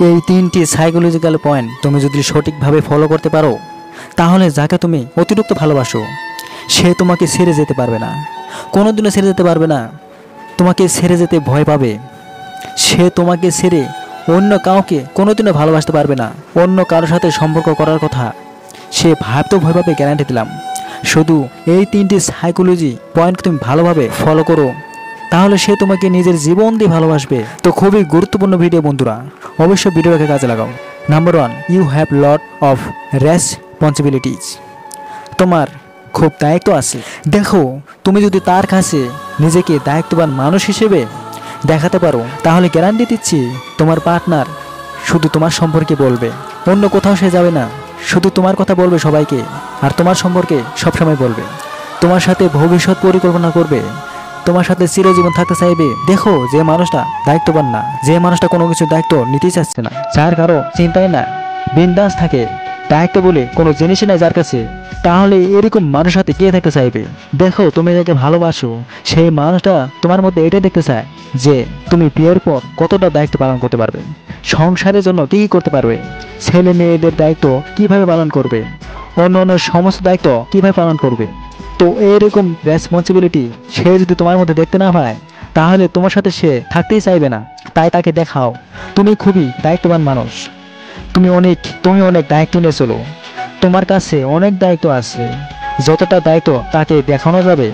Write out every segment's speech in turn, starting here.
এই তিনটি psychological point তুমি যদি সঠিকভাবে ফলো করতে পারো, তাহলে যাকে তুমি অতিরিক্ত ভালোবাসো সে তোমাকে ছেড়ে যেতে পারবে না, কোনোদিনও ছেড়ে যেতে পারবে না। তোমাকে ছেড়ে যেতে ভয় পাবে। সে তোমাকে ছেড়ে অন্য কাউকে কোনোদিনও ভালোবাসতে পারবে না। অন্য কারোর সাথে সম্পর্ক করার কথা সে ভাবতেও ভয় পাবে, গ্যারান্টি দিলাম। শুধু এই তিনটি সাইকোলজি পয়েন্ট তুমি ভালোভাবে ফলো করো, তাহলে সে তোমাকে নিজের জীবন দিয়ে ভালোবাসবে। তো খুবই গুরুত্বপূর্ণ ভিডিও বন্ধুরা, অবশ্যই ভিডিওটাকে কাজে লাগাও। Number 1, you have lot of responsibilities. তোমার খুব দায়িত্ব আছে। দেখো, তুমি যদি তার কাছে নিজেকে দায়িত্ববান মানুষ হিসেবে দেখাতে পারো, তাহলে গ্যারান্টি দিচ্ছি তোমার পার্টনার শুধু তোমার সম্পর্কে বলবে, অন্য কোথাও সে যাবে না। শুধু তোমার কথা বলবে সবাইকে, আর তোমার সম্পর্কে সবসময় বলবে। তোমার সাথে ভবিষ্যৎ পরিকল্পনা করবে, তোমার সাথে চিরজীবন থাকতে চাইবে। দেখো, যে মানুষটা দায়িত্ববান না, যে মানুষটা কোনো কিছু দায়িত্ব নিতে চাচ্ছে না, যার কারো চিন্তায় না, বিন্দাস থাকে, দায়িত্ব বলে কোনো জিনিসই নাই যার কাছে, তাহলে এরকম মানুষের সাথে কে থাকতে চাইবে? দেখো, তুমি যাকে ভালোবাসো সেই মানুষটা তোমার মধ্যে এটাই দেখতে চায় যে তুমি বিয়ের পর কতটা দায়িত্ব পালন করতে পারবে, সংসারের জন্য কী করতে পারবে, ছেলে মেয়েদের দায়িত্ব কিভাবে পালন করবে, অন্য অন্য সমস্ত দায়িত্ব কিভাবে পালন করবে। তো এরকম রেসপন্সিবিলিটি সে যদি তোমার মধ্যে দেখতে না পায়, তাহলে তোমার সাথে সে থাকতেই চাইবে না। তাই তাকে দেখাও তুমি খুবই দায়িত্ববান মানুষ, তুমি অনেক দায়িত্ব নিয়ে চলো, তোমার কাছে অনেক দায়িত্ব আছে। যতটা দায়িত্ব তাকে দেখানো যাবে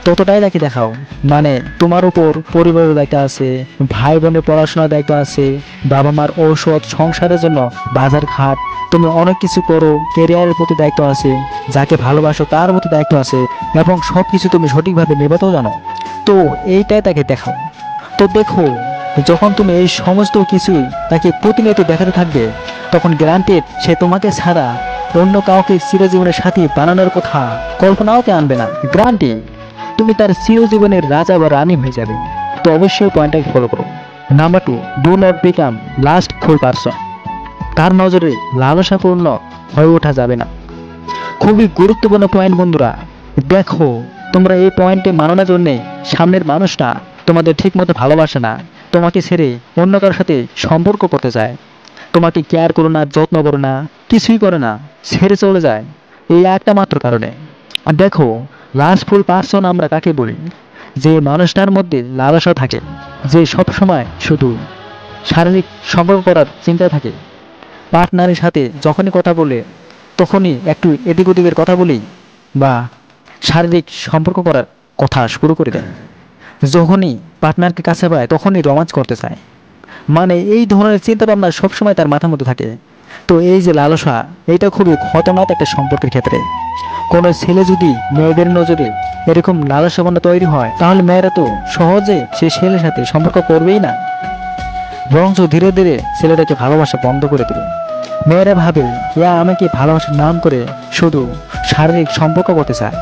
ততটাই তাকে দেখাও। মানে তোমার উপর পরিবারের দায়িত্ব আছে, ভাই বোনের পড়াশোনার দায়িত্ব আছে, বাবা মার ঔষধ, সংসারের জন্য বাজার ঘাট, তুমি অনেক কিছু করো, ক্যারিয়ারের প্রতি দায়িত্ব আছে, যাকে ভালোবাসো তার প্রতি দায়িত্ব আছে, এবং সব কিছু তুমি সঠিকভাবে নেবাতেও জানো। তো এইটাই তাকে দেখাও। তো দেখো, যখন তুমি এই সমস্ত কিছুই তাকে প্রতিনিয়ত দেখাতে থাকবে, তখন গ্যারান্টেড সে তোমাকে ছাড়া অন্য কাউকে চিরজীবনের সাথী বানানোর কথা কল্পনাও কে আনবে না। গ্যারান্টি তুমি তার চিরজীবনের রাজা বা রানী হয়ে যাবে। তো অবশ্যই পয়েন্টটাকে ফলো করো। Number 2, do not become lustful person. তার নজরে লালসাপূর্ণ হয়ে ওঠা যাবে না। খুবই গুরুত্বপূর্ণ পয়েন্ট বন্ধুরা। দেখো, তোমরা এই পয়েন্টে মানো না জন্যে সামনের মানুষটা তোমাদের ঠিক মতো ভালোবাসে না, তোমাকে ছেড়ে অন্য কারোর সাথে সম্পর্ক করতে চায়, তোমাকে কেয়ার করো না, যত্ন করো না, কিছুই করে না, ছেড়ে চলে যায় এই একটা মাত্র কারণে। আর দেখো, লাস্টফুল পারসন আমরা কাকে বলি? যে মানুষটার মধ্যে লালসা থাকে, যে সব সময় শুধু শারীরিক সম্পর্ক করার চিন্তা থাকে, পার্টনারের সাথে যখনই কথা বলে তখনই একটু এদিক ওদিকের কথা বলি বা শারীরিক সম্পর্ক করার কথা শুরু করে দেয়, যখনই পার্টনারকে কাছে পায় তখনই রোমাঞ্চ করতে চায়। মানে এই ধরনের চিন্তা ভাবনা সবসময় তার মাথার মধ্যে থাকে। তো এই যে লালসা, এটা খুবই খতরনাক একটা সম্পর্কের ক্ষেত্রে। কোনো ছেলে যদি মেয়েদের নজরে এরকম লালসাপনা তৈরি হয়, তাহলে মেয়েরা তো সহজে সে ছেলের সাথে সম্পর্ক করবেই না, বরঞ্চ ধীরে ধীরে ছেলেটাকে ভালোবাসা বন্ধ করে দেবে। মেয়েরা ভাবে ইয়া আমাকে ভালোবাসার নাম করে শুধু শারীরিক সম্পর্ক করতে চায়।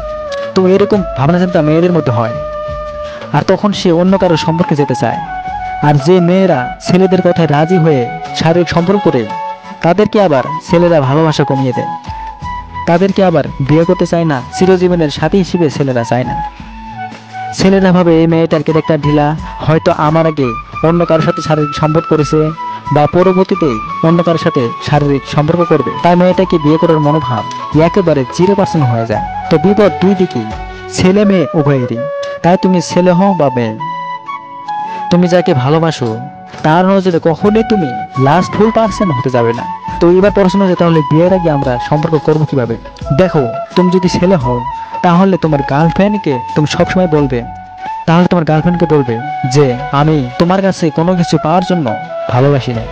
তো এরকম ভাবনা চিন্তা মেয়েদের মধ্যে হয়, আর তখন সে অন্য কারো সম্পর্কে যেতে চায়। আর যে মেয়েরা ছেলেদের কথায় রাজি হয়ে শারীরিক সম্পর্ক করে, তাদেরকে আবার ছেলেরা ভালোবাসা কমিয়ে দেয়, তাদেরকে আবার বিয়ে করতে চায় না, চিরজীবনের সাথী হিসেবে ছেলেরা চায় না। ছেলেরা ভাবে এই মেয়েটার ক্যারেক্টার ঢিলা, হয়তো আমার আগে অন্য কারোর সাথে শারীরিক সম্পর্ক করেছে বা পরবর্তীতে অন্য কারোর সাথে শারীরিক সম্পর্ক করবে, তাই মেয়েটাকে বিয়ে করার মনোভাব একেবারে 0% হয়ে যায়। তো বিপদ দুই দিকেই, ছেলে মেয়ে উভয়েরই। তাই তুমি ছেলে হও বা মেয়ে, তুমি যাকে ভালোবাসো তার নজরে কখনোই তুমি লাস্টফুল পারসন হতে যাবে না। তো এবার প্রশ্ন যে তাহলে বিয়ের আগে আমরা সম্পর্ক করবো কিভাবে? দেখো, তুমি যদি ছেলে হও তাহলে তোমার গার্লফ্রেন্ডকে তুমি সবসময় বলবে, যে আমি তোমার কাছে কোনো কিছু পাওয়ার জন্য ভালোবাসি না,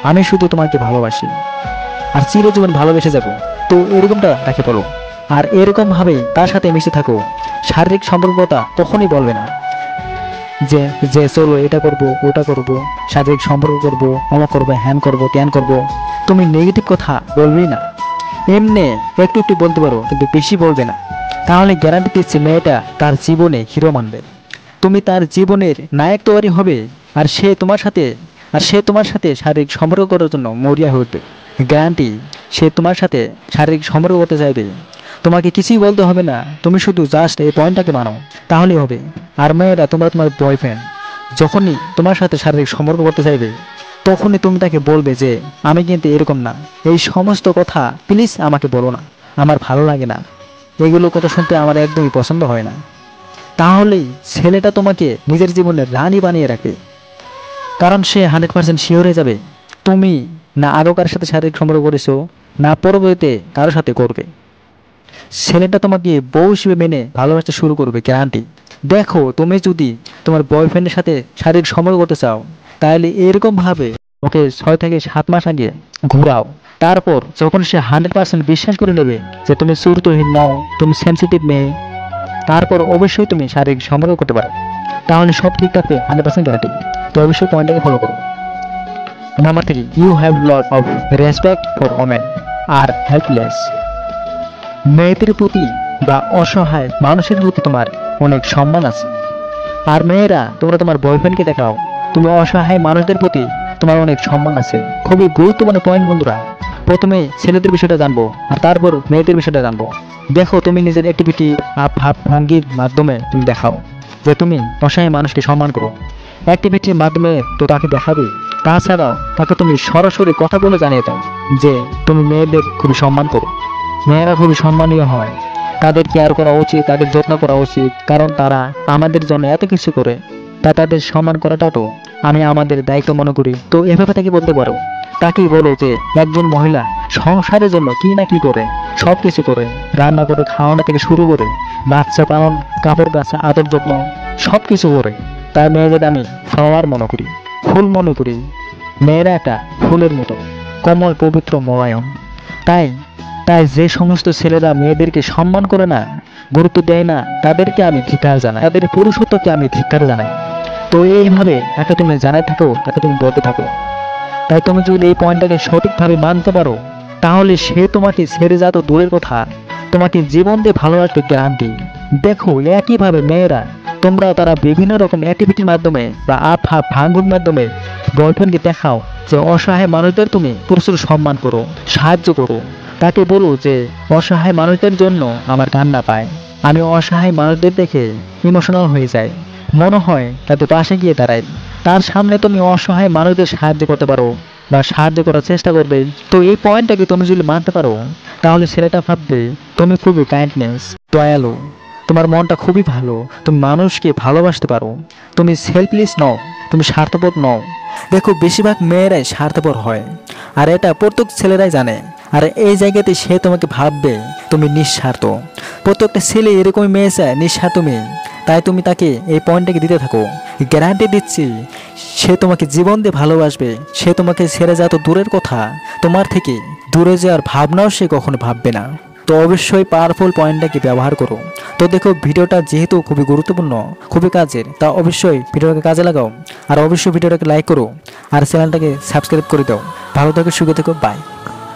আমি শুধু তোমাকে ভালোবাসি আর চিরজীবন ভালোবেসে যাব। তো এরকমটা তাকে বলো, আর এরকম ভাবে তার সাথে মিশে থাকো। শারীরিক সম্পর্কটা কখনই বলবে না যে যে চলো এটা করবো ওটা করবো, শারীরিক সম্পর্ক করবো, অমা করবো, হ্যান করবো, ত্যান করবো। তুমি নেগেটিভ কথা বলবেই না, এমনি একটু একটু বলতে পারো, কিন্তু বেশি বলবে না। তাহলে গ্যারান্টি দিচ্ছে মেয়েটা তার জীবনে হিরো মানবে, তুমি তার জীবনের নায়ক তৈরি হবে, আর সে তোমার সাথে শারীরিক সম্পর্ক করার জন্য মরিয়া হয়ে উঠবে। গ্যারান্টি সে তোমার সাথে শারীরিক সম্পর্ক করতে চাইবে, তোমাকে কিছুই বলতে হবে না, তুমি শুধু জাস্ট এই পয়েন্টটাকে মানো, তাহলেই হবে। আর মেয়েরা, তোমার বয়ফ্রেন্ড যখনই তোমার সাথে শারীরিক সম্পর্ক করতে চাইবে, তখনই তুমি তাকে বলবে যে আমি কিন্তু এরকম না, এই সমস্ত কথা প্লিজ আমাকে বলো না, আমার ভালো লাগে না, এগুলো কথা শুনতে আমার একদমই পছন্দ হয় না। তাহলেই ছেলেটা তোমাকে নিজের জীবনের রানী বানিয়ে রাখে, কারণ সে 100% শিওর হয়ে যাবে তুমি না আগে কারোর সাথে শারীরিক সম্পর্ক করেছো, না পরবর্তীতে কারোর সাথে করবে। ছেলেটা তোমাকে বউ হিসেবে মেনে ভালোবাসতে শুরু করবে, গ্যারান্টি। দেখো, তুমি যদি তোমার বয়ফ্রেন্ডের সাথে শারীরিক সম্পর্ক করতে চাও, তাহলে এরকম ভাবে ওকে 6 থেকে 7 মাস আগে ঘোরাও। তারপর যখন সে 100% বিশ্বাস করে নেবে যে তুমি চরিত্রহীন নও, তুমি সেন্সিটিভ মেয়ে, তারপর অবশ্যই তুমি শারীরিক সম্পর্ক করতে পারো, তাহলে সব ঠিক থাকবে 100% গ্যারান্টি। তো অবশ্যই পয়েন্টটাকে ফলো করো। Number 3, you have lot of respect for women আর হেল্পলেস। মেয়েদের প্রতি বা অসহায় মানুষের প্রতি তোমার অনেক সম্মান আছে। আর মেয়েরা, তোমরা তোমার বয়ফ্রেন্ডকে দেখাও তুমি অসহায় মানুষদের প্রতি তোমার অনেক সম্মান আছে। খুবই গুরুত্বপূর্ণ পয়েন্ট বন্ধুরা। প্রথমে ছেলেদের বিষয়টা জানবো আর তারপর মেয়েদের বিষয়টা জানবো। দেখো, তুমি নিজের অ্যাক্টিভিটি ভাব ভঙ্গির মাধ্যমে তুমি দেখাও যে তুমি অসহায় মানুষকে সম্মান করো। অ্যাক্টিভিটির মাধ্যমে তো তাকে দেখাবে, তাছাড়াও তাকে তুমি সরাসরি কথা বলে জানিয়ে দাও যে তুমি মেয়েদের খুবই সম্মান করো। মেয়েরা খুবই সম্মানীয় হয়, তাদের কেয়ার করা উচিত, তাদের যত্ন করা উচিত, কারণ তারা আমাদের জন্য এত কিছু করে, তাই তাদের সম্মান করাটাও তো আমি আমাদের দায়িত্ব মনে করি। তো এভাবে তাকে বলতে পারো। তাকেই বলো যে একজন মহিলা সংসারের জন্য কি না কি করে, সব কিছু করে, রান্না করে, খাওয়ানো থেকে শুরু করে, বাচ্চা পালন, কাপড় কাচা, আদর যত্ন, সব কিছু করে। তার মেয়েদের আমি ফ্লাওয়ার মনে করি, ফুল মনে করি। মেয়েরা একটা ফুলের মতো কোমল, পবিত্র, মোলায়েম। তাই তাই যে সমস্ত ছেলেরা মেয়েদেরকে সম্মান করে না, গুরুত্ব দেয় না, তাদেরকে আমি ধিক্কার জানাই, তাদের পুরুষত্বকে আমি ধিক্কার জানাই। তো এইভাবে একটা তুমি জানাই থাকো, তাকে তুমি বলতে থাকো। তাই তুমি যদি এই পয়েন্টটাকে সঠিকভাবে মানতে পারো, তাহলে সে তোমাকে ছেড়ে যা তো দূরের কথা, তোমাকে জীবন দিয়ে ভালোবাসবে, গ্যারান্টি। দেখো, একইভাবে মেয়েরা, তোমরা তারা বিভিন্ন রকম অ্যাক্টিভিটির মাধ্যমে বা ভাঙ্গুর মাধ্যমে বয়ফ্রেন্ডকে দেখাও যে অসহায় মানুষদের তুমি প্রচুর সম্মান করো, সাহায্য করো। তাকে বলো যে অসহায় মানুষদের জন্য আমার কান্না পায়, আমি অসহায় মানুষদের দেখে ইমোশনাল হয়ে যাই, মনে হয় তাদের পাশে গিয়ে দাঁড়াই। তার সামনে তুমি অসহায় মানুষদের সাহায্য করতে পারো বা সাহায্য করার চেষ্টা করবে। তো এই পয়েন্টটাকে তুমি যদি মানতে পারো, তাহলে ছেলেটা ভাববে তুমি খুবই কাইন্ডনেস, দয়ালু, তোমার মনটা খুবই ভালো, তুমি মানুষকে ভালোবাসতে পারো, তুমি সেলফলেস নও, তুমি স্বার্থপর নও। দেখো, বেশিরভাগ মেয়েরাই স্বার্থপর হয়, আর এটা প্রত্যেক ছেলেরাই জানে। আর এই জায়গাতে সে তোমাকে ভাববে তুমি নিঃস্বার্থ। প্রত্যেকটা ছেলে এরকমই মেয়ে চায়, নিঃস্বার্থ মেয়ে। তাই তুমি তাকে এই পয়েন্টটাকে দিতে থাকো, গ্যারান্টি দিচ্ছি সে তোমাকে জীবন দিয়ে ভালোবাসবে। সে তোমাকে ছেড়ে যাওয়া তো দূরের কথা, তোমার থেকে দূরে যাওয়ার ভাবনাও সে কখনো ভাববে না। তো অবশ্যই পাওয়ারফুল পয়েন্টটাকে ব্যবহার করো। তো দেখো, ভিডিওটা যেহেতু খুবই গুরুত্বপূর্ণ, খুবই কাজের, তা অবশ্যই ভিডিওটাকে কাজে লাগাও। আর অবশ্যই ভিডিওটাকে লাইক করো আর চ্যানেলটাকে সাবস্ক্রাইব করে দাও। ভালো থেকো, সুখে থেকো, বাই।